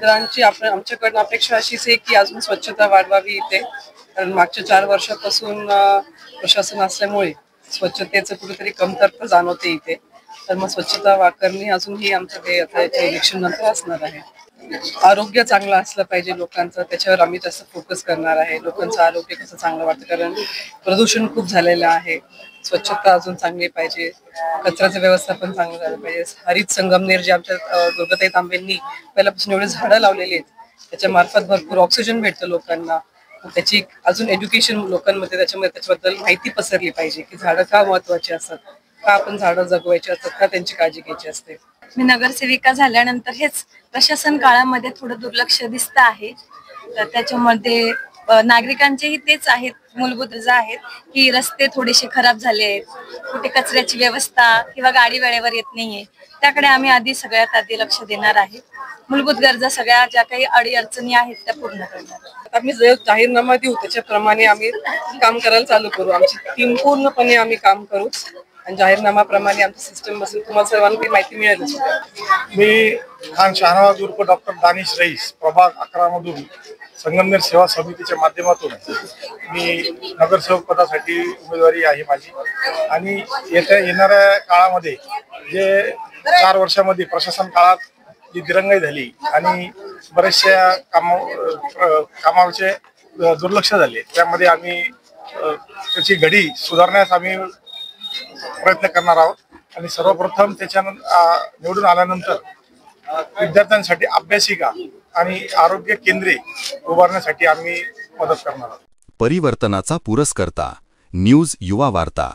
मतदारांची आमच्याकडून अपेक्षा अशीच आहे की अजून स्वच्छता वाढवावी इथे, कारण मागच्या 4 वर्षापासून प्रशासन असल्यामुळे स्वच्छतेचं कुठेतरी कमतरता जाणवते इथे. तर मग स्वच्छता करणे अजूनही आमचं ते आता याच्या इलेक्शन नंतर असणार आहे. आरोग्य चांगलं असलं पाहिजे लोकांचं, त्याच्यावर आम्ही जास्त फोकस करणार आहे. लोकांचं आरोग्य कसं चांगलं वाटतं, कारण प्रदूषण खूप झालेलं आहे. स्वच्छता अजून चांगली पाहिजे, कचऱ्याचं व्यवस्थापन चांगलं झालं पाहिजे. हरित संगमनेर जे आमच्या दुर्गाताई तांबेंनी पहिल्यापासून एवढे झाडं लावलेली आहेत, त्याच्या मार्फत भरपूर ऑक्सिजन भेटतं लोकांना. त्याची अजून एज्युकेशन लोकांमध्ये त्याच्याबद्दल माहिती पसरली पाहिजे की झाडं का महत्वाची असतात, का आपण झाडं जगवायची असतात, का त्यांची काळजी घ्यायची असते. मी नगरसेविका झाल्यानंतर हेच प्रशासन काळामध्ये थोडं दुर्लक्ष दिसतं आहे. तर त्याच्यामध्ये नागरिकांचेही तेच आहेत, मूलभूत गरजा आहेत की रस्ते थोडेसे खराब झाले आहेत, कुठे कचऱ्याची व्यवस्था किंवा गाडी वेळेवर येत नाहीये, त्याकडे आम्ही सगळ्यात आधी लक्ष देणार आहे. मूलभूत गरजा सगळ्या ज्या काही अडीअडचणी आहेत त्या पूर्ण करणार. आम्ही जे जाहीरनामा देऊ त्याच्याप्रमाणे आम्ही काम करायला चालू करू. आमची टीम पूर्णपणे आम्ही काम करू आणि जाहीरनामाप्रमाणे आमची सिस्टम बसेल. तुम्हाला सर्वांना माहिती मिळेलच. मी खान शाहनवाज उर्फ डॉक्टर दानिश रईस, प्रभाग 11 मधून संगमनेर सेवा समितीच्या माध्यमातून मी नगरसेवक पदासाठी उमेदवारी आहे माझी. आणि येणाऱ्या काळामध्ये जे 4 वर्षामध्ये प्रशासन काळात जी दिरंगाई झाली आणि बरेचशा कामाचे दुर्लक्ष झाले, त्यामध्ये आम्ही त्याची घडी सुधारण्यास आम्ही प्रयत्न करणार आहोत. आणि सर्वप्रथम निवडून आल्यानंतर विद्यार्थ्यांसाठी अभ्यासिका आणि आरोग्य केंद्रे उभारण्यासाठी आम्ही मदत करणार आहोत. परिवर्तनाचा पुरस्कर्ता न्यूज युवा वार्ता.